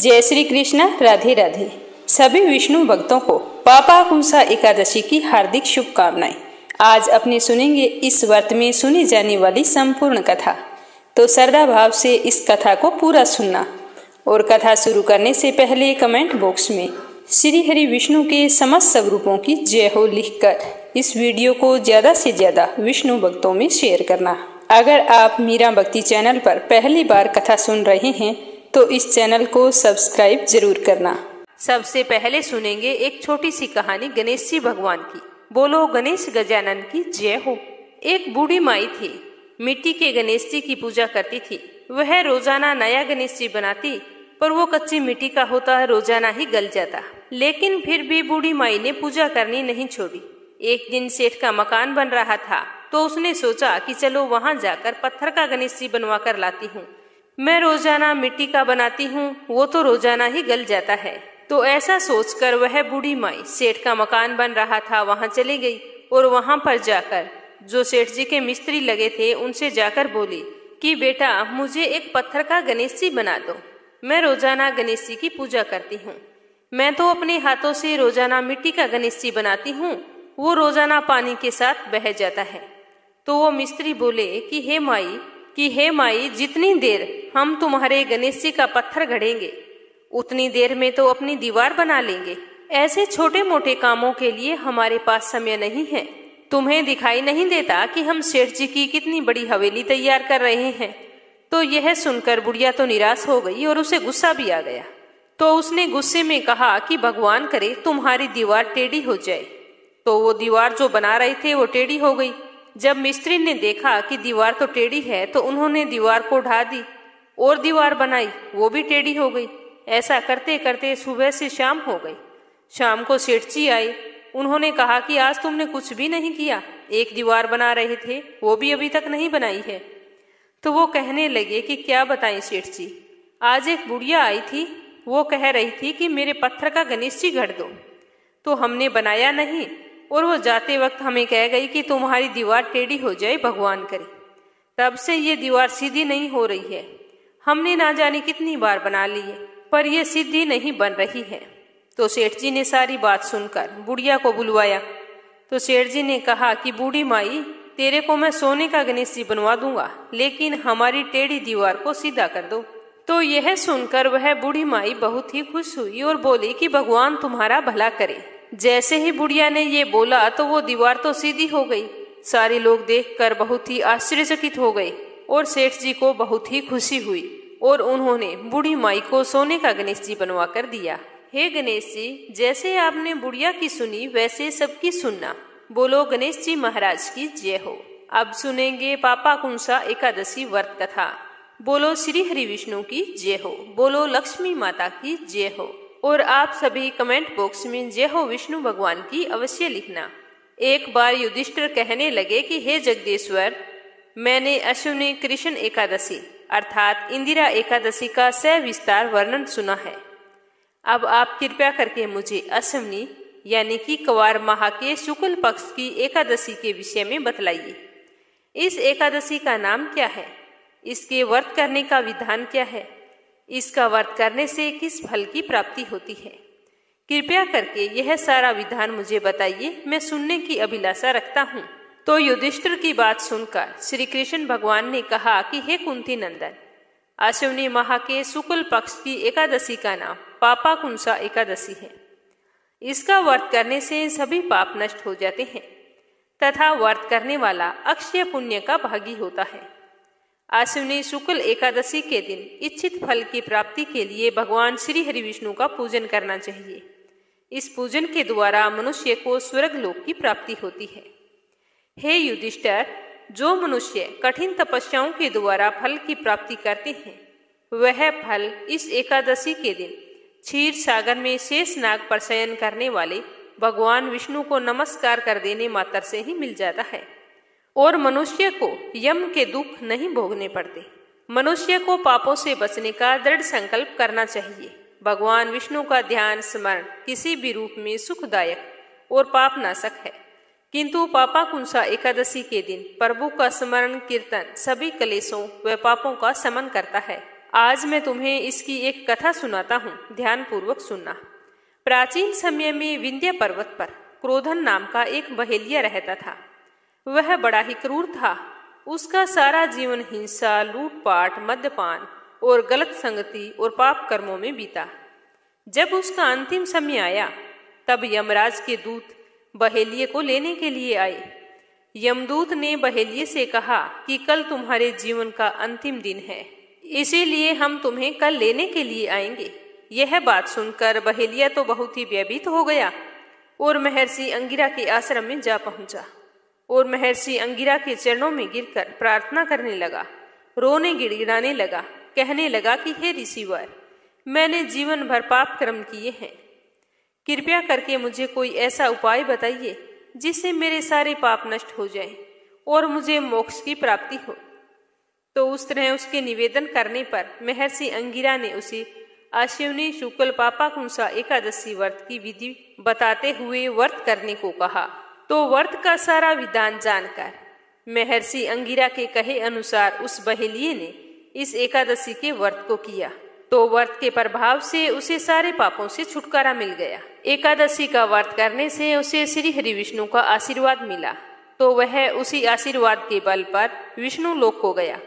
जय श्री कृष्ण। राधे राधे। सभी विष्णु भक्तों को पापाकुंसा एकादशी की हार्दिक शुभकामनाएं। आज अपने सुनेंगे इस व्रत में सुनी जाने वाली संपूर्ण कथा। तो श्रद्धा भाव से इस कथा को पूरा सुनना। और कथा शुरू करने से पहले कमेंट बॉक्स में श्री हरि विष्णु के समस्त स्वरूपों की जय हो लिखकर इस वीडियो को ज्यादा से ज्यादा विष्णु भक्तों में शेयर करना। अगर आप मीरा भक्ति चैनल पर पहली बार कथा सुन रहे हैं तो इस चैनल को सब्सक्राइब जरूर करना। सबसे पहले सुनेंगे एक छोटी सी कहानी गणेश जी भगवान की। बोलो गणेश गजानन की जय हो। एक बूढ़ी माई थी, मिट्टी के गणेश जी की पूजा करती थी। वह रोजाना नया गणेश जी बनाती, पर वो कच्ची मिट्टी का होता है, रोजाना ही गल जाता। लेकिन फिर भी बूढ़ी माई ने पूजा करनी नहीं छोड़ी। एक दिन सेठ का मकान बन रहा था तो उसने सोचा कि चलो वहां जाकर पत्थर का गणेश जी बनवा कर लाती हूँ। मैं रोजाना मिट्टी का बनाती हूँ, वो तो रोजाना ही गल जाता है। तो ऐसा सोचकर वह बूढ़ी माई सेठ का मकान बन रहा था वहां चली गई और वहां पर जाकर जो सेठ जी के मिस्त्री लगे थे उनसे जाकर बोली कि बेटा मुझे एक पत्थर का गणेश जी बना दो। मैं रोजाना गणेश जी की पूजा करती हूँ। मैं तो अपने हाथों से रोजाना मिट्टी का गणेश जी बनाती हूँ, वो रोजाना पानी के साथ बह जाता है। तो वो मिस्त्री बोले कि हे माई जितनी देर हम तुम्हारे गणेश जी का पत्थर गढ़ेंगे उतनी देर में तो अपनी दीवार बना लेंगे। ऐसे छोटे मोटे कामों के लिए हमारे पास समय नहीं है। तुम्हें दिखाई नहीं देता कि हम सेठ जी की कितनी बड़ी हवेली तैयार कर रहे हैं। तो यह सुनकर बुढ़िया तो निराश हो गई और उसे गुस्सा भी आ गया। तो उसने गुस्से में कहा कि भगवान करे तुम्हारी दीवार टेढ़ी हो जाए। तो वो दीवार जो बना रहे थे वो टेढ़ी हो गई। जब मिस्त्री ने देखा कि दीवार तो टेढ़ी है तो उन्होंने दीवार को ढा दी और दीवार बनाई, वो भी टेढ़ी हो गई। ऐसा करते करते सुबह से शाम हो गई। शाम को सेठ जी आए। उन्होंने कहा कि आज तुमने कुछ भी नहीं किया, एक दीवार बना रहे थे वो भी अभी तक नहीं बनाई है। तो वो कहने लगे कि क्या बताएं सेठ जी, आज एक बुढ़िया आई थी, वो कह रही थी कि मेरे पत्थर का गणेश जी गढ़ दो। तो हमने बनाया नहीं और वो जाते वक्त हमें कह गई कि तुम्हारी दीवार टेढ़ी हो जाए भगवान करे। तब से ये दीवार सीधी नहीं हो रही है। हमने ना जाने कितनी बार बना ली है पर यह सीधी नहीं बन रही है। तो सेठ जी ने सारी बात सुनकर बुढ़िया को बुलवाया। तो सेठ जी ने कहा कि बूढ़ी माई तेरे को मैं सोने का गणेश जी बनवा दूंगा, लेकिन हमारी टेढ़ी दीवार को सीधा कर दो। तो यह सुनकर वह बूढ़ी माई बहुत ही खुश हुई और बोली कि भगवान तुम्हारा भला करे। जैसे ही बुढ़िया ने ये बोला तो वो दीवार तो सीधी हो गई। सारे लोग देखकर बहुत ही आश्चर्यचकित हो गए और सेठ जी को बहुत ही खुशी हुई और उन्होंने बूढ़ी माई को सोने का गणेश जी बनवा कर दिया। हे गणेश जी, जैसे आपने बुढ़िया की सुनी वैसे सबकी सुनना। बोलो गणेश जी महाराज की जय हो। अब सुनेंगे पापाकुंसा एकादशी व्रत कथा। बोलो श्री हरि विष्णु की जय हो। बोलो लक्ष्मी माता की जय हो। और आप सभी कमेंट बॉक्स में जय हो विष्णु भगवान की अवश्य लिखना। एक बार युधिष्ठिर कहने लगे कि हे जगदीश्वर, मैंने अश्विनी कृष्ण एकादशी अर्थात इंदिरा एकादशी का सविस्तार वर्णन सुना है। अब आप कृपया करके मुझे अश्विनी यानी कि कवार माह के शुक्ल पक्ष की एकादशी के विषय में बतलाइए। इस एकादशी का नाम क्या है, इसके व्रत करने का विधान क्या है, इसका व्रत करने से किस फल की प्राप्ति होती है। कृपया करके यह सारा विधान मुझे बताइए, मैं सुनने की अभिलाषा रखता हूँ। तो युधिष्ठिर की बात सुनकर श्री कृष्ण भगवान ने कहा कि हे कुंती नंदन, अश्विनी माह के शुक्ल पक्ष की एकादशी का नाम पापाकुंसा एकादशी है। इसका व्रत करने से सभी पाप नष्ट हो जाते हैं तथा व्रत करने वाला अक्षय पुण्य का भागी होता है। अश्विनी शुक्ल एकादशी के दिन इच्छित फल की प्राप्ति के लिए भगवान श्री हरि विष्णु का पूजन करना चाहिए। इस पूजन के द्वारा मनुष्य को स्वर्ग लोक की प्राप्ति होती है। हे युधिष्ठिर, जो मनुष्य कठिन तपस्याओं के द्वारा फल की प्राप्ति करते हैं वह फल इस एकादशी के दिन क्षीर सागर में शेष नाग पर शयन करने वाले भगवान विष्णु को नमस्कार कर देने मात्र से ही मिल जाता है और मनुष्य को यम के दुख नहीं भोगने पड़ते। मनुष्य को पापों से बचने का दृढ़ संकल्प करना चाहिए। भगवान विष्णु का ध्यान स्मरण किसी भी रूप में सुखदायक और पाप नाशक है, किंतु पापाकुंसा एकादशी के दिन प्रभु का स्मरण कीर्तन सभी कलेशों व पापों का शमन करता है। आज मैं तुम्हें इसकी एक कथा सुनाता हूँ, ध्यान पूर्वक सुनना। प्राचीन समय में विंध्य पर्वत पर क्रोधन नाम का एक बहेलिया रहता था। वह बड़ा ही क्रूर था। उसका सारा जीवन हिंसा, लूटपाट, मद्यपान और गलत संगति और पाप कर्मों में बीता। जब उसका अंतिम समय आया तब यमराज के दूत बहेलिये को लेने के लिए आए। यमदूत ने बहेलिये से कहा कि कल तुम्हारे जीवन का अंतिम दिन है, इसीलिए हम तुम्हें कल लेने के लिए आएंगे। यह बात सुनकर बहेलिया तो बहुत ही भयभीत हो गया और महर्षि अंगिरा के आश्रम में जा पहुंचा और महर्षि अंगिरा के चरणों में गिरकर प्रार्थना करने लगा, रोने गिड़गिड़ाने लगा, कहने लगा कि हे ऋषिवर, मैंने जीवन भर पाप कर्म किए हैं, कृपया करके मुझे कोई ऐसा उपाय बताइए जिससे मेरे सारे पाप नष्ट हो जाएं और मुझे मोक्ष की प्राप्ति हो। तो उस तरह उसके निवेदन करने पर महर्षि अंगिरा ने उसे आश्विनी शुक्ल पापाकुंसा एकादशी व्रत की विधि बताते हुए व्रत करने को कहा। तो व्रत का सारा विधान जानकर महर्षि अंगिरा के कहे अनुसार उस बहेलिये ने इस एकादशी के व्रत को किया। तो व्रत के प्रभाव से उसे सारे पापों से छुटकारा मिल गया। एकादशी का व्रत करने से उसे श्री हरि विष्णु का आशीर्वाद मिला। तो वह उसी आशीर्वाद के बल पर विष्णु लोक को गया।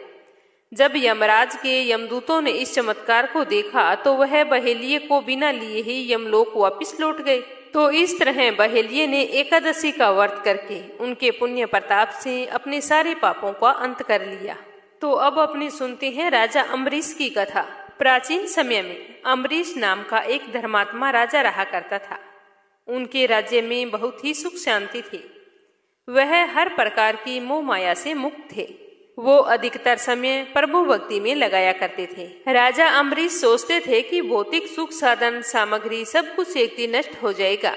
जब यमराज के यमदूतों ने इस चमत्कार को देखा तो वह बहेलिये को बिना लिए ही यमलोक वापस लौट गए। तो इस तरह बहेलिये ने एकादशी का व्रत करके उनके पुण्य प्रताप से अपने सारे पापों का अंत कर लिया। तो अब अपने सुनते हैं राजा अम्बरीश की कथा। प्राचीन समय में अम्बरीश नाम का एक धर्मात्मा राजा रहा करता था। उनके राज्य में बहुत ही सुख शांति थी। वह हर प्रकार की मोह माया से मुक्त थे। वो अधिकतर समय प्रभु भक्ति में लगाया करते थे। राजा अम्बरीश सोचते थे कि भौतिक सुख साधन सामग्री सब कुछ एक दिन नष्ट हो जाएगा,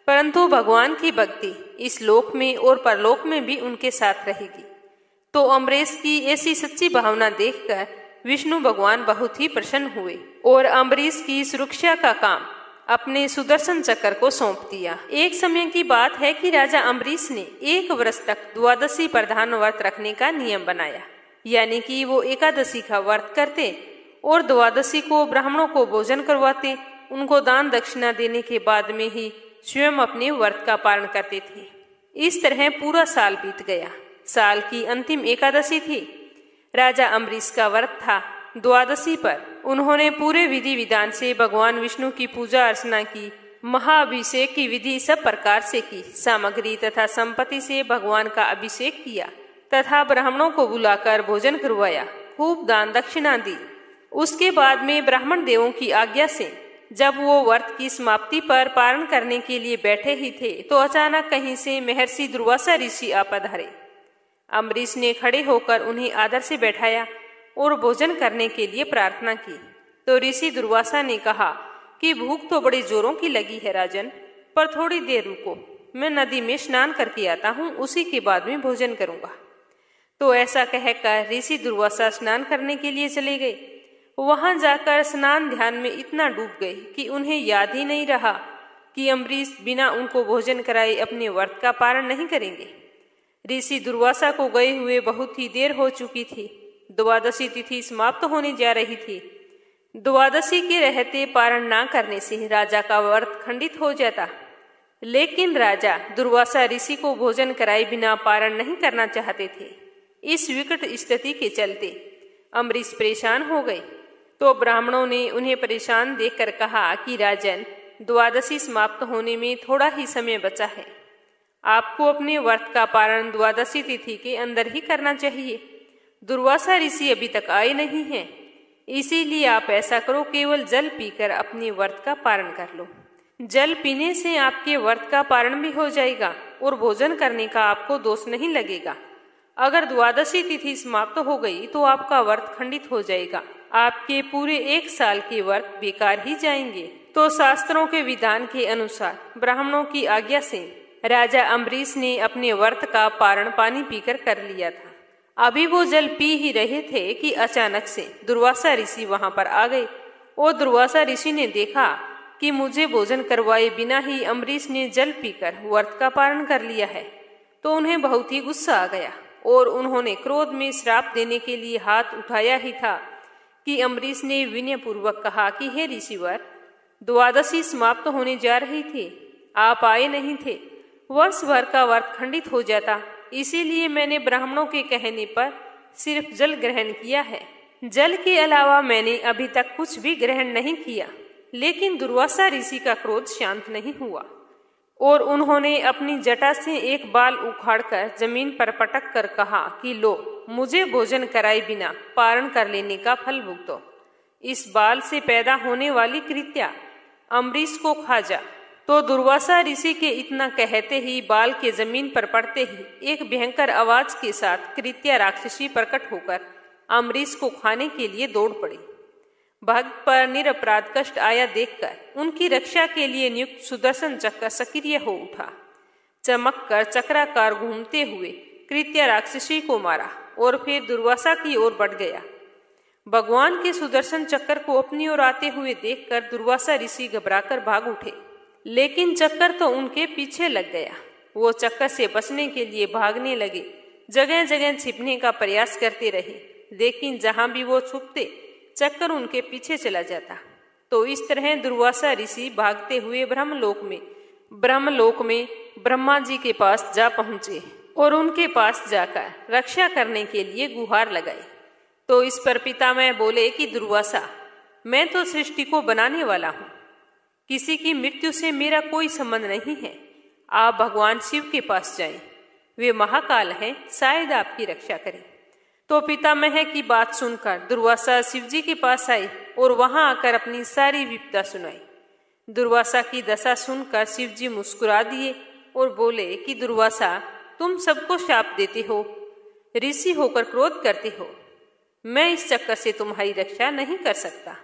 परंतु भगवान की भक्ति इस लोक में और परलोक में भी उनके साथ रहेगी। तो अम्बरीश की ऐसी सच्ची भावना देखकर विष्णु भगवान बहुत ही प्रसन्न हुए और अम्बरीश की सुरक्षा का काम अपने सुदर्शन चक्र को सौंप दिया। एक समय की बात है कि राजा अम्बरीश ने 1 वर्ष तक द्वादशी प्रधान व्रत रखने का नियम बनाया, यानी कि वो एकादशी का व्रत करते और द्वादशी को ब्राह्मणों को भोजन करवाते। उनको दान दक्षिणा देने के बाद में ही स्वयं अपने व्रत का पालन करते थे। इस तरह पूरा साल बीत गया। साल की अंतिम एकादशी थी। राजा अम्बरीश का व्रत था। द्वादशी पर उन्होंने पूरे विधि विधान से भगवान विष्णु की पूजा अर्चना की। महाअभिषेक की विधि सब प्रकार से की। सामग्री तथा संपत्ति से भगवान का अभिषेक किया तथा ब्राह्मणों को बुलाकर भोजन करवाया। खूब दान दक्षिणा दी। उसके बाद में ब्राह्मण देवों की आज्ञा से जब वो व्रत की समाप्ति पर पारण करने के लिए बैठे ही थे तो अचानक कहीं से महर्षि दुर्वासा ऋषि आ पधारे। अम्बरीश ने खड़े होकर उन्हें आदर से बैठाया और भोजन करने के लिए प्रार्थना की। तो ऋषि दुर्वासा ने कहा कि भूख तो बड़े जोरों की लगी है राजन, पर थोड़ी देर रुको, मैं नदी में स्नान करके आता हूँ, उसी के बाद में भोजन करूंगा। तो ऐसा कहकर ऋषि दुर्वासा स्नान करने के लिए चले गए। वहां जाकर स्नान ध्यान में इतना डूब गए कि उन्हें याद ही नहीं रहा कि अम्बरीश बिना उनको भोजन कराए अपने व्रत का पारण नहीं करेंगे। ऋषि दुर्वासा को गए हुए बहुत ही देर हो चुकी थी। द्वादशी तिथि समाप्त होने जा रही थी। द्वादशी के रहते पारण न करने से राजा का व्रत खंडित हो जाता, लेकिन राजा दुर्वासा ऋषि को भोजन कराए बिना पारण नहीं करना चाहते थे। इस विकट स्थिति के चलते अम्बरीश परेशान हो गए। तो ब्राह्मणों ने उन्हें परेशान देखकर कहा कि राजन, द्वादशी समाप्त होने में थोड़ा ही समय बचा है। आपको अपने व्रत का पारण द्वादशी तिथि के अंदर ही करना चाहिए। दुर्वासा ऋषि अभी तक आए नहीं हैं, इसीलिए आप ऐसा करो, केवल जल पीकर अपने व्रत का पारण कर लो। जल पीने से आपके व्रत का पारण भी हो जाएगा और भोजन करने का आपको दोष नहीं लगेगा। अगर द्वादशी तिथि समाप्त हो गई तो आपका व्रत खंडित हो जाएगा। आपके पूरे 1 साल के व्रत बेकार ही जाएंगे। तो शास्त्रों के विधान के अनुसार ब्राह्मणों की आज्ञा से राजा अम्बरीश ने अपने व्रत का पारण पानी पीकर कर लिया था। अभी वो जल पी ही रहे थे कि अचानक से दुर्वासा ऋषि वहां पर आ गए और दुर्वासा ऋषि ने देखा कि मुझे भोजन करवाए बिना ही अम्बरीश ने जल पीकर व्रत का पारण कर लिया है। तो उन्हें बहुत ही गुस्सा आ गया और उन्होंने क्रोध में श्राप देने के लिए हाथ उठाया ही था कि अम्बरीश ने विनयपूर्वक कहा कि हे ऋषिवर, द्वादशी समाप्त होने जा रही थी, आप आए नहीं थे। वर्ष भर का व्रत खंडित हो जाता, इसीलिए मैंने ब्राह्मणों के कहने पर सिर्फ जल ग्रहण किया है। जल के अलावा मैंने अभी तक कुछ भी ग्रहण नहीं किया। लेकिन दुर्वासा ऋषि का क्रोध शांत नहीं हुआ और उन्होंने अपनी जटा से एक बाल उखाड़कर जमीन पर पटक कर कहा कि लो, मुझे भोजन कराए बिना पारण कर लेने का फल भुगतो। इस बाल से पैदा होने वाली कृत्या अम्बरीश को खा जा। तो दुर्वासा ऋषि के इतना कहते ही बाल के जमीन पर पड़ते ही एक भयंकर आवाज के साथ कृत्या राक्षसी प्रकट होकर अम्बरीश को खाने के लिए दौड़ पड़ी। भक्त पर निरपराध कष्ट आया देखकर उनकी रक्षा के लिए नियुक्त सुदर्शन चक्र सक्रिय हो उठा। चमक कर चक्राकार घूमते हुए कृत्या राक्षसी को मारा और फिर दुर्वासा की ओर बढ़ गया। भगवान के सुदर्शन चक्र को अपनी ओर आते हुए देखकर दुर्वासा ऋषि घबराकर भाग उठे, लेकिन चक्कर तो उनके पीछे लग गया। वो चक्कर से बचने के लिए भागने लगे, जगह जगह छिपने का प्रयास करते रहे, लेकिन जहां भी वो छुपते चक्कर उनके पीछे चला जाता। तो इस तरह दुर्वासा ऋषि भागते हुए ब्रह्मलोक में ब्रह्मा जी के पास जा पहुंचे और उनके पास जाकर रक्षा करने के लिए गुहार लगाई। तो इस पर पितामह बोले कि दुर्वासा, मैं तो सृष्टि को बनाने वाला हूँ, किसी की मृत्यु से मेरा कोई संबंध नहीं है। आप भगवान शिव के पास जाएं, वे महाकाल हैं, शायद आपकी रक्षा करें। तो पितामह की बात सुनकर दुर्वासा शिव जी के पास आए और वहां आकर अपनी सारी विपदा सुनाई। दुर्वासा की दशा सुनकर शिव जी मुस्कुरा दिए और बोले कि दुर्वासा, तुम सबको शाप देते हो, ऋषि होकर क्रोध करते हो। मैं इस चक्कर से तुम्हारी रक्षा नहीं कर सकता,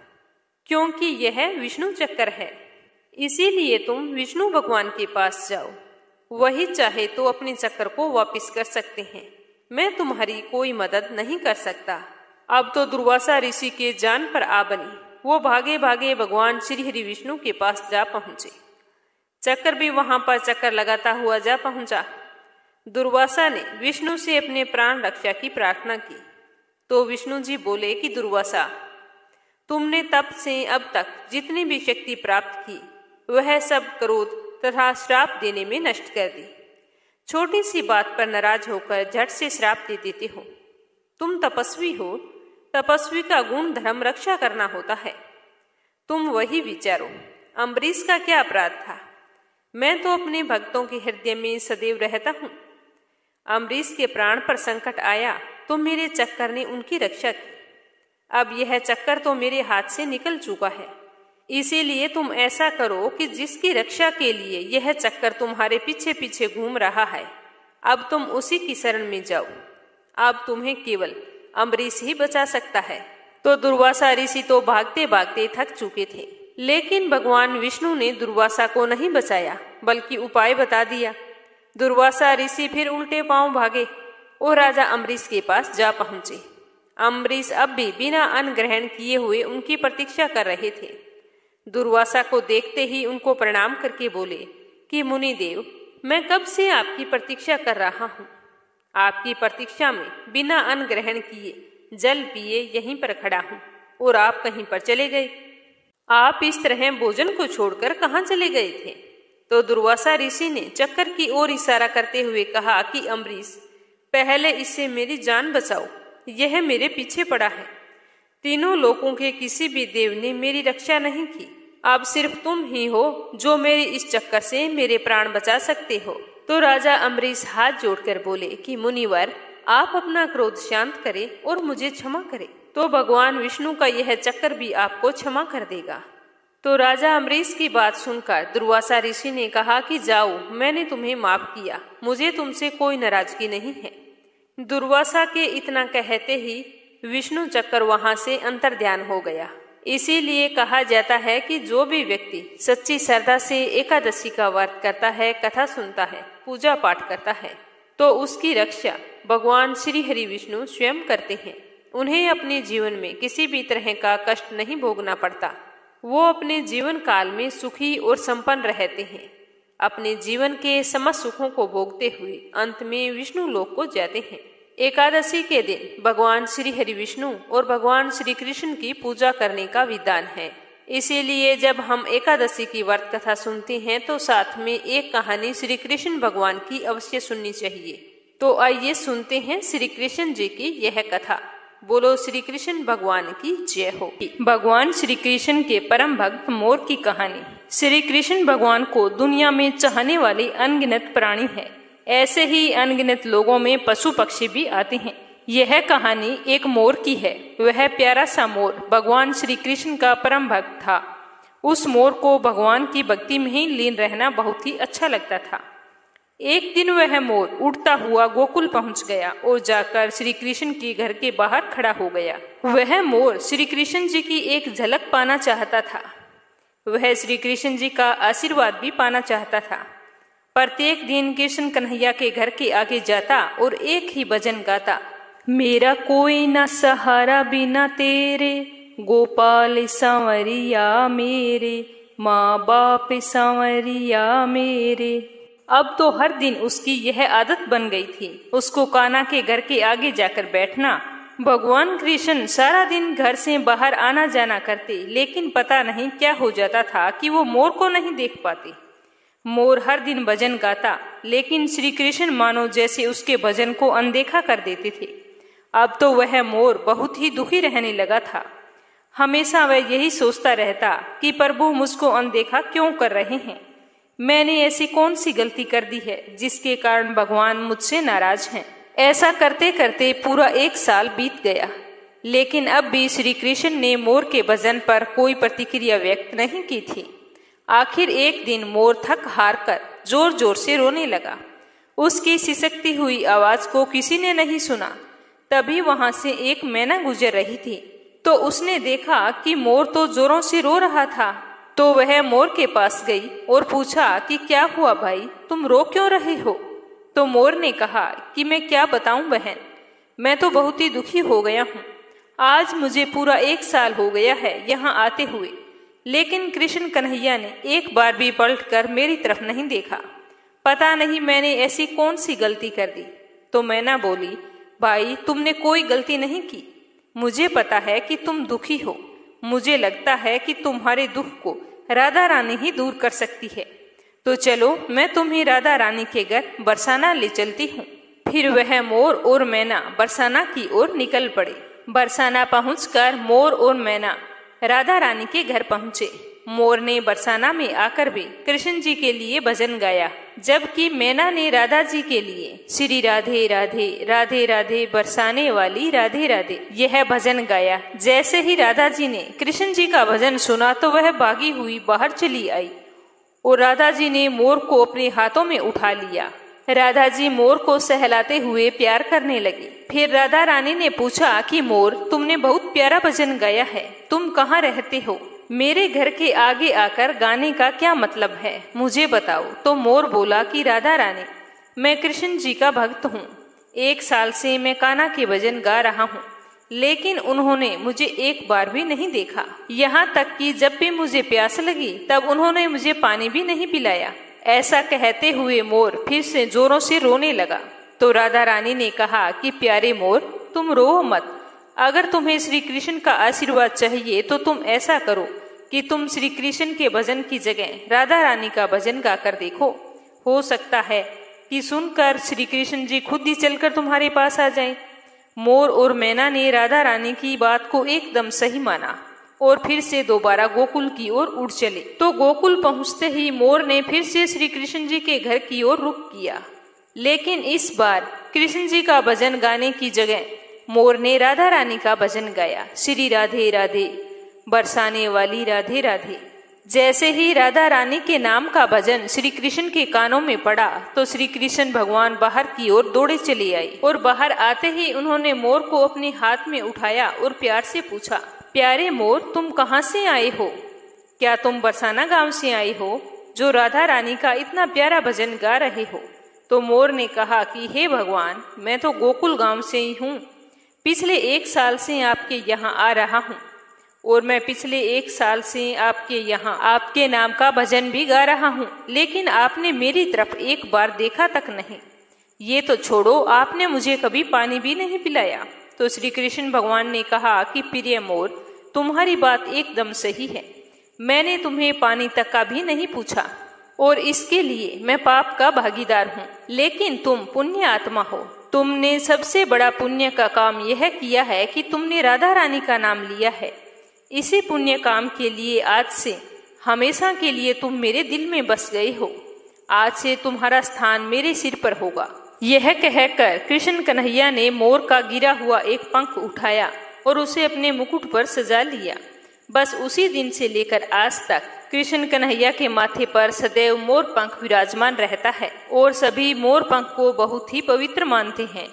क्योंकि यह विष्णु चक्कर है। इसीलिए तुम विष्णु भगवान के पास जाओ, वही चाहे तो अपने चक्कर को वापस कर सकते हैं। मैं तुम्हारी कोई मदद नहीं कर सकता। अब तो दुर्वासा ऋषि के जान पर आ बनी। वो भागे भागे भगवान श्री हरि विष्णु के पास जा पहुंचे। चक्कर भी वहां पर चक्कर लगाता हुआ जा पहुंचा। दुर्वासा ने विष्णु से अपने प्राण रक्षा की प्रार्थना की। तो विष्णु जी बोले कि दुर्वासा, तुमने तब से अब तक जितनी भी शक्ति प्राप्त की वह सब क्रोध तथा श्राप देने में नष्ट कर दी। छोटी सी बात पर नाराज होकर झट से श्राप दे देते हो। तुम तपस्वी हो, तपस्वी का गुण धर्म रक्षा करना होता है। तुम वही विचारो, अम्बरीश का क्या अपराध था? मैं तो अपने भक्तों के हृदय में सदैव रहता हूँ। अम्बरीश के प्राण पर संकट आया तो मेरे चक्कर ने उनकी रक्षा की। अब यह चक्कर तो मेरे हाथ से निकल चुका है, इसीलिए तुम ऐसा करो कि जिसकी रक्षा के लिए यह चक्कर तुम्हारे पीछे पीछे घूम रहा है, अब तुम उसी की शरण में जाओ। अब तुम्हें केवल अम्बरीश ही बचा सकता है। तो दुर्वासा ऋषि तो भागते भागते थक चुके थे, लेकिन भगवान विष्णु ने दुर्वासा को नहीं बचाया, बल्कि उपाय बता दिया। दुर्वासा ऋषि फिर उल्टे पांव भागे और राजा अम्बरीश के पास जा पहुंचे। अम्बरीश अब भी बिना अन्न ग्रहण किए हुए उनकी प्रतीक्षा कर रहे थे। दुर्वासा को देखते ही उनको प्रणाम करके बोले कि मुनिदेव, मैं कब से आपकी प्रतीक्षा कर रहा हूँ। आपकी प्रतीक्षा में बिना अन्न ग्रहण किए जल पिए यहीं पर खड़ा हूँ और आप कहीं पर चले गए। आप इस तरह भोजन को छोड़कर कहाँ चले गए थे? तो दुर्वासा ऋषि ने चक्कर की ओर इशारा करते हुए कहा कि अम्बरीश, पहले इससे मेरी जान बचाओ, यह मेरे पीछे पड़ा है। तीनों लोकों के किसी भी देव ने मेरी रक्षा नहीं की। अब सिर्फ तुम ही हो जो मेरी इस चक्कर से मेरे प्राण बचा सकते हो। तो राजा अम्बरीश हाथ जोड़कर बोले कि मुनिवर, आप अपना क्रोध शांत करें और मुझे क्षमा करें, तो भगवान विष्णु का यह चक्कर भी आपको क्षमा कर देगा। तो राजा अम्बरीश की बात सुनकर दुर्वासा ऋषि ने कहा कि जाओ, मैंने तुम्हें माफ किया, मुझे तुमसे कोई नाराजगी नहीं है। दुर्वासा के इतना कहते ही विष्णु चक्कर वहां से अंतर्ध्यान हो गया। इसीलिए कहा जाता है कि जो भी व्यक्ति सच्ची श्रद्धा से एकादशी का व्रत करता है, कथा सुनता है, पूजा पाठ करता है, तो उसकी रक्षा भगवान श्री हरि विष्णु स्वयं करते हैं। उन्हें अपने जीवन में किसी भी तरह का कष्ट नहीं भोगना पड़ता। वो अपने जीवन काल में सुखी और संपन्न रहते हैं। अपने जीवन के समस्त सुखों को भोगते हुए अंत में विष्णु लोक को जाते हैं। एकादशी के दिन भगवान श्री हरि विष्णु और भगवान श्री कृष्ण की पूजा करने का विधान है। इसीलिए जब हम एकादशी की व्रत कथा सुनते हैं तो साथ में एक कहानी श्री कृष्ण भगवान की अवश्य सुननी चाहिए। तो आइए सुनते हैं श्री कृष्ण जी की यह कथा। बोलो श्री कृष्ण भगवान की जय हो। भगवान श्री कृष्ण के परम भक्त मोर की कहानी। श्री कृष्ण भगवान को दुनिया में चाहने वाले अनगिनत प्राणी है। ऐसे ही अनगिनत लोगों में पशु पक्षी भी आते हैं। यह कहानी एक मोर की है। वह प्यारा सा मोर भगवान श्री कृष्ण का परम भक्त था। उस मोर को भगवान की भक्ति में ही लीन रहना बहुत ही अच्छा लगता था। एक दिन वह मोर उड़ता हुआ गोकुल पहुंच गया और जाकर श्री कृष्ण के घर के बाहर खड़ा हो गया। वह मोर श्री कृष्ण जी की एक झलक पाना चाहता था। वह श्री कृष्ण जी का आशीर्वाद भी पाना चाहता था। प्रत्येक दिन कृष्ण कन्हैया के घर के आगे जाता और एक ही भजन गाता, मेरा कोई न सहारा बिना तेरे, गोपाल सांवरिया मेरे, माँ बाप सांवरिया मेरे। अब तो हर दिन उसकी यह आदत बन गई थी। उसको कान्हा के घर के आगे जाकर बैठना। भगवान कृष्ण सारा दिन घर से बाहर आना जाना करते, लेकिन पता नहीं क्या हो जाता था कि वो मोर को नहीं देख पाते। मोर हर दिन भजन गाता, लेकिन श्री कृष्ण मानो जैसे उसके भजन को अनदेखा कर देते थे। अब तो वह मोर बहुत ही दुखी रहने लगा था। हमेशा वह यही सोचता रहता कि प्रभु मुझको अनदेखा क्यों कर रहे हैं। मैंने ऐसी कौन सी गलती कर दी है जिसके कारण भगवान मुझसे नाराज हैं। ऐसा करते करते पूरा 1 साल बीत गया, लेकिन अब भी श्री कृष्ण ने मोर के भजन पर कोई प्रतिक्रिया व्यक्त नहीं की थी। आखिर एक दिन मोर थक हार कर जोर जोर से रोने लगा। उसकी सिसकती हुई आवाज को किसी ने नहीं सुना। तभी वहां से एक मैना गुजर रही थी, तो उसने देखा कि मोर तो जोरों से रो रहा था। तो वह मोर के पास गई और पूछा कि क्या हुआ भाई, तुम रो क्यों रहे हो। तो मोर ने कहा कि मैं क्या बताऊं बहन, मैं तो बहुत ही दुखी हो गया हूँ। आज मुझे पूरा 1 साल हो गया है यहाँ आते हुए, लेकिन कृष्ण कन्हैया ने एक बार भी पलट कर मेरी तरफ नहीं देखा। पता नहीं मैंने ऐसी कौन सी गलती कर दी। तो मैना बोली, भाई तुमने कोई गलती नहीं की। मुझे पता है कि तुम दुखी हो। मुझे लगता है कि तुम्हारे दुख को राधा रानी ही दूर कर सकती है। तो चलो मैं तुम्हें राधा रानी के घर बरसाना ले चलती हूँ। फिर वह मोर और मैना बरसाना की ओर निकल पड़े। बरसाना पहुंचकर मोर और मैना राधा रानी के घर पहुंचे। मोर ने बरसाना में आकर भी कृष्ण जी के लिए भजन गाया, जबकि मैना ने राधा जी के लिए श्री राधे राधे राधे राधे बरसाने वाली राधे राधे यह भजन गाया। जैसे ही राधा जी ने कृष्ण जी का भजन सुना तो वह भागी हुई बाहर चली आई और राधा जी ने मोर को अपने हाथों में उठा लिया। राधा जी मोर को सहलाते हुए प्यार करने लगी। फिर राधा रानी ने पूछा कि मोर, तुमने बहुत प्यारा भजन गाया है, तुम कहाँ रहते हो? मेरे घर के आगे आकर गाने का क्या मतलब है, मुझे बताओ। तो मोर बोला कि राधा रानी, मैं कृष्ण जी का भक्त हूँ। 1 साल से मैं कान्हा के भजन गा रहा हूँ, लेकिन उन्होंने मुझे एक बार भी नहीं देखा। यहाँ तक कि जब भी मुझे प्यास लगी तब उन्होंने मुझे पानी भी नहीं पिलाया। ऐसा कहते हुए मोर फिर से जोरों से रोने लगा। तो राधा रानी ने कहा कि प्यारे मोर, तुम रो मत। अगर तुम्हें श्री कृष्ण का आशीर्वाद चाहिए तो तुम ऐसा करो कि तुम श्री कृष्ण के भजन की जगह राधा रानी का भजन गाकर देखो। हो सकता है कि सुनकर श्री कृष्ण जी खुद ही चलकर तुम्हारे पास आ जाएं। मोर और मैना ने राधा रानी की बात को एकदम सही माना और फिर से दोबारा गोकुल की ओर उड़ चले। तो गोकुल पहुंचते ही मोर ने फिर से श्री कृष्ण जी के घर की ओर रुख किया, लेकिन इस बार कृष्ण जी का भजन गाने की जगह मोर ने राधा रानी का भजन गाया, श्री राधे राधे बरसाने वाली राधे राधे। जैसे ही राधा रानी के नाम का भजन श्री कृष्ण के कानों में पड़ा तो श्री कृष्ण भगवान बाहर की ओर दौड़े चले आए और बाहर आते ही उन्होंने मोर को अपने हाथ में उठाया और प्यार से पूछा, प्यारे मोर, तुम कहाँ से आए हो? क्या तुम बरसाना गांव से आए हो जो राधा रानी का इतना प्यारा भजन गा रहे हो? तो मोर ने कहा कि हे भगवान, मैं तो गोकुल गांव से ही हूँ। पिछले 1 साल से आपके यहाँ आ रहा हूँ और मैं पिछले 1 साल से आपके यहाँ आपके नाम का भजन भी गा रहा हूँ, लेकिन आपने मेरी तरफ एक बार देखा तक नहीं। ये तो छोड़ो, आपने मुझे कभी पानी भी नहीं पिलाया। तो श्री कृष्ण भगवान ने कहा कि प्रिय मोर, तुम्हारी बात एकदम सही है। मैंने तुम्हें पानी तक का भी नहीं पूछा और इसके लिए मैं पाप का भागीदार हूँ। लेकिन तुम पुण्य आत्मा हो। तुमने सबसे बड़ा पुण्य का काम यह किया है कि तुमने राधा रानी का नाम लिया है। इसी पुण्य काम के लिए आज से हमेशा के लिए तुम मेरे दिल में बस गए हो। आज से तुम्हारा स्थान मेरे सिर पर होगा। यह कहकर कृष्ण कन्हैया ने मोर का गिरा हुआ एक पंख उठाया और उसे अपने मुकुट पर सजा लिया। बस उसी दिन से लेकर आज तक कृष्ण कन्हैया के माथे पर सदैव मोर पंख विराजमान रहता है और सभी मोर पंख को बहुत ही पवित्र मानते हैं।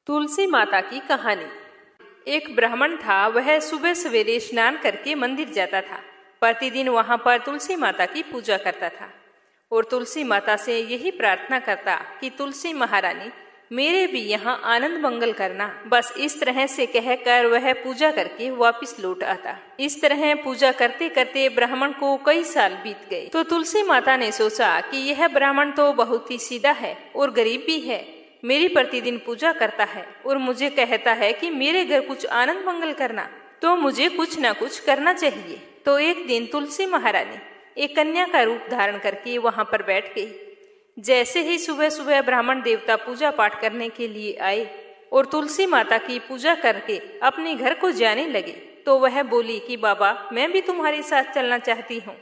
तुलसी माता की कहानी। एक ब्राह्मण था, वह सुबह सवेरे स्नान करके मंदिर जाता था। प्रतिदिन वहां पर तुलसी माता की पूजा करता था और तुलसी माता से यही प्रार्थना करता कि तुलसी महारानी मेरे भी यहाँ आनंद मंगल करना। बस इस तरह से कहकर वह पूजा करके वापस लौट आता। इस तरह पूजा करते करते ब्राह्मण को कई साल बीत गए। तो तुलसी माता ने सोचा कि यह ब्राह्मण तो बहुत ही सीधा है और गरीब भी है। मेरी प्रतिदिन पूजा करता है और मुझे कहता है कि मेरे घर कुछ आनंद मंगल करना, तो मुझे कुछ न कुछ करना चाहिए। तो एक दिन तुलसी महारानी एक कन्या का रूप धारण करके वहां पर बैठ गई। जैसे ही सुबह सुबह ब्राह्मण देवता पूजा पाठ करने के लिए आए और तुलसी माता की पूजा करके अपने घर को जाने लगे, तो वह बोली कि बाबा, मैं भी तुम्हारे साथ चलना चाहती हूँ।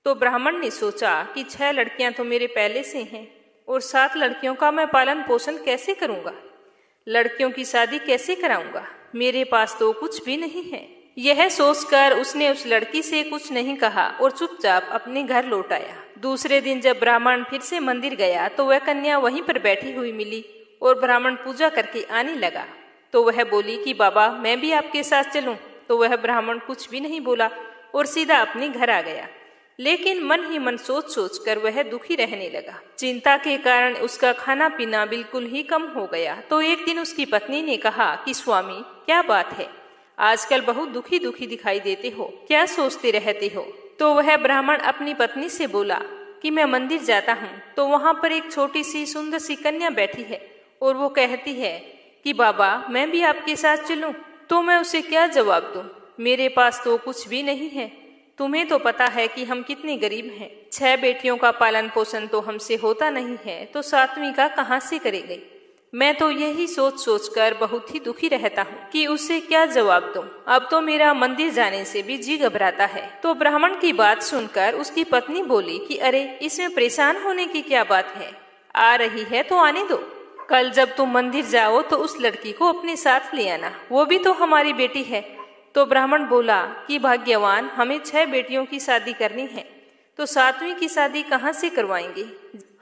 तो ब्राह्मण ने सोचा कि 6 लड़कियां तो मेरे पहले से हैं और 7 लड़कियों का मैं पालन पोषण कैसे करूँगा, लड़कियों की शादी कैसे कराऊंगा, मेरे पास तो कुछ भी नहीं है। यह सोचकर उसने उस लड़की से कुछ नहीं कहा और चुपचाप अपने घर लौट आया। दूसरे दिन जब ब्राह्मण फिर से मंदिर गया तो वह कन्या वहीं पर बैठी हुई मिली और ब्राह्मण पूजा करके आने लगा। तो वह बोली कि बाबा, मैं भी आपके साथ चलूं। तो वह ब्राह्मण कुछ भी नहीं बोला और सीधा अपने घर आ गया। लेकिन मन ही मन सोच सोच कर वह दुखी रहने लगा। चिंता के कारण उसका खाना पीना बिल्कुल ही कम हो गया। तो एक दिन उसकी पत्नी ने कहा कि स्वामी, क्या बात है, आजकल बहुत दुखी दुखी दिखाई देते हो, क्या सोचते रहते हो। तो वह ब्राह्मण अपनी पत्नी से बोला कि मैं मंदिर जाता हूँ तो वहां पर एक छोटी सी सुंदर सी कन्या बैठी है और वो कहती है कि बाबा, मैं भी आपके साथ चलूं। तो मैं उसे क्या जवाब दूं, मेरे पास तो कुछ भी नहीं है। तुम्हें तो पता है कि हम कितने गरीब हैं। 6 बेटियों का पालन पोषण तो हमसे होता नहीं है, तो 7वीं का कहाँ से करेंगे। मैं तो यही सोच सोच कर बहुत ही दुखी रहता हूँ कि उसे क्या जवाब दूं। अब तो मेरा मंदिर जाने से भी जी घबराता है। तो ब्राह्मण की बात सुनकर उसकी पत्नी बोली कि अरे, इसमें परेशान होने की क्या बात है, आ रही है तो आने दो। कल जब तुम मंदिर जाओ तो उस लड़की को अपने साथ ले आना, वो भी तो हमारी बेटी है। तो ब्राह्मण बोला कि भाग्यवान, हमें 6 बेटियों की शादी करनी है, तो 7वीं की शादी कहाँ से करवाएंगे।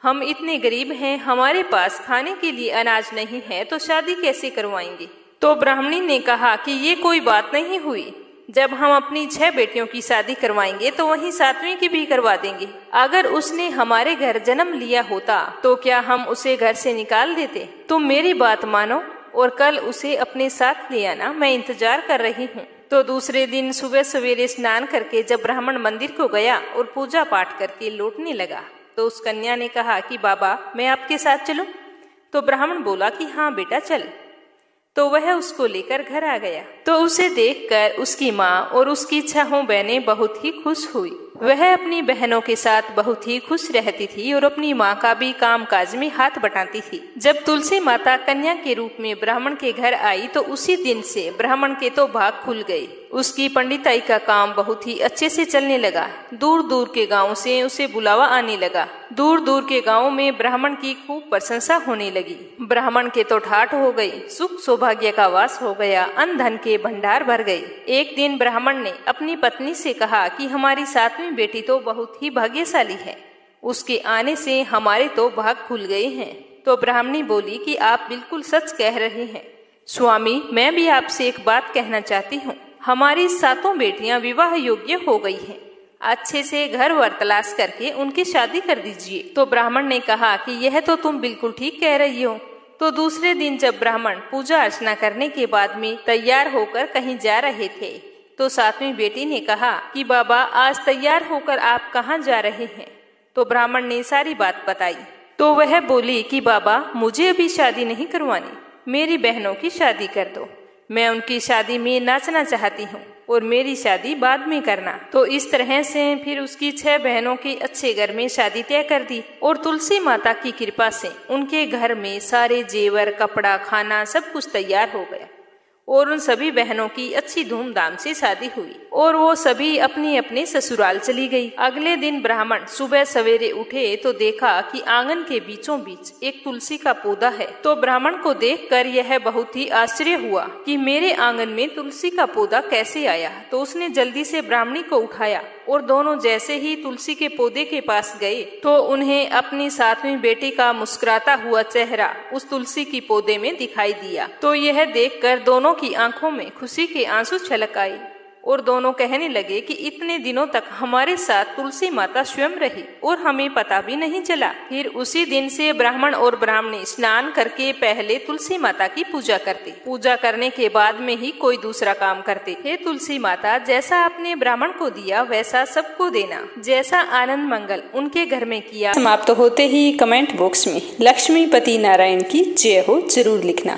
हम इतने गरीब हैं, हमारे पास खाने के लिए अनाज नहीं है, तो शादी कैसे करवाएंगे। तो ब्राह्मणी ने कहा कि ये कोई बात नहीं हुई, जब हम अपनी 6 बेटियों की शादी करवाएंगे तो वहीं 7वीं की भी करवा देंगे। अगर उसने हमारे घर जन्म लिया होता तो क्या हम उसे घर से निकाल देते। तुम मेरी बात मानो और कल उसे अपने साथ ले आना, मैं इंतजार कर रही हूँ। तो दूसरे दिन सुबह सवेरे स्नान करके जब ब्राह्मण मंदिर को गया और पूजा पाठ करके लौटने लगा तो उस कन्या ने कहा कि बाबा, मैं आपके साथ चलूं। तो ब्राह्मण बोला कि हाँ बेटा, चल। तो वह उसको लेकर घर आ गया। तो उसे देखकर उसकी माँ और उसकी 6 बहनें बहुत ही खुश हुई। वह अपनी बहनों के साथ बहुत ही खुश रहती थी और अपनी माँ का भी काम काज में हाथ बटाती थी। जब तुलसी माता कन्या के रूप में ब्राह्मण के घर आई तो उसी दिन से ब्राह्मण के तो भाग खुल गए। उसकी पंडिताई का काम बहुत ही अच्छे से चलने लगा। दूर दूर के गांव से उसे बुलावा आने लगा। दूर दूर के गांव में ब्राह्मण की खूब प्रशंसा होने लगी। ब्राह्मण के तो ठाठ हो गई, सुख सौभाग्य का वास हो गया, अन्न धन के भंडार भर गए। एक दिन ब्राह्मण ने अपनी पत्नी से कहा कि हमारी 7वीं बेटी तो बहुत ही भाग्यशाली है, उसके आने से हमारे तो भाग खुल गए हैं। तो ब्राह्मणी बोली कि आप बिल्कुल सच कह रहे हैं स्वामी, मैं भी आपसे एक बात कहना चाहती हूँ। हमारी 7 बेटियां विवाह योग्य हो गई हैं, अच्छे से घर वर तलाश करके उनकी शादी कर दीजिए। तो ब्राह्मण ने कहा कि यह तो तुम बिल्कुल ठीक कह रही हो। तो दूसरे दिन जब ब्राह्मण पूजा अर्चना करने के बाद में तैयार होकर कहीं जा रहे थे तो 7वीं बेटी ने कहा कि बाबा, आज तैयार होकर आप कहाँ जा रहे हैं। तो ब्राह्मण ने सारी बात बताई। तो वह बोली कि बाबा मुझे अभी शादी नहीं करवानी, मेरी बहनों की शादी कर दो। मैं उनकी शादी में नाचना चाहती हूँ और मेरी शादी बाद में करना। तो इस तरह से फिर उसकी 6 बहनों की अच्छे घर में शादी तय कर दी और तुलसी माता की कृपा से उनके घर में सारे जेवर, कपड़ा, खाना सब कुछ तैयार हो गया और उन सभी बहनों की अच्छी धूमधाम से शादी हुई और वो सभी अपने अपने ससुराल चली गई। अगले दिन ब्राह्मण सुबह सवेरे उठे तो देखा कि आंगन के बीचों बीच एक तुलसी का पौधा है। तो ब्राह्मण को देखकर यह बहुत ही आश्चर्य हुआ कि मेरे आंगन में तुलसी का पौधा कैसे आया। तो उसने जल्दी से ब्राह्मणी को उठाया और दोनों जैसे ही तुलसी के पौधे के पास गए तो उन्हें अपनी 7वीं बेटी का मुस्कुराता हुआ चेहरा उस तुलसी की पौधे में दिखाई दिया। तो यह देखकर दोनों की आंखों में खुशी के आंसू छलक आए और दोनों कहने लगे कि इतने दिनों तक हमारे साथ तुलसी माता स्वयं रही और हमें पता भी नहीं चला। फिर उसी दिन से ब्राह्मण और ब्राह्मणी स्नान करके पहले तुलसी माता की पूजा करते, पूजा करने के बाद में ही कोई दूसरा काम करते। हे तुलसी माता, जैसा आपने ब्राह्मण को दिया वैसा सबको देना, जैसा आनंद मंगल उनके घर में किया। समाप्त होते ही कमेंट बॉक्स में लक्ष्मीपति नारायण की जय हो जरूर लिखना।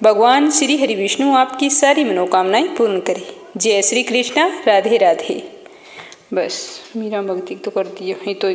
भगवान श्री हरि विष्णु आपकी सारी मनोकामनाएं पूर्ण करे। जय श्री कृष्णा, राधे राधे। बस मीरा भक्ति तो कर दी है तो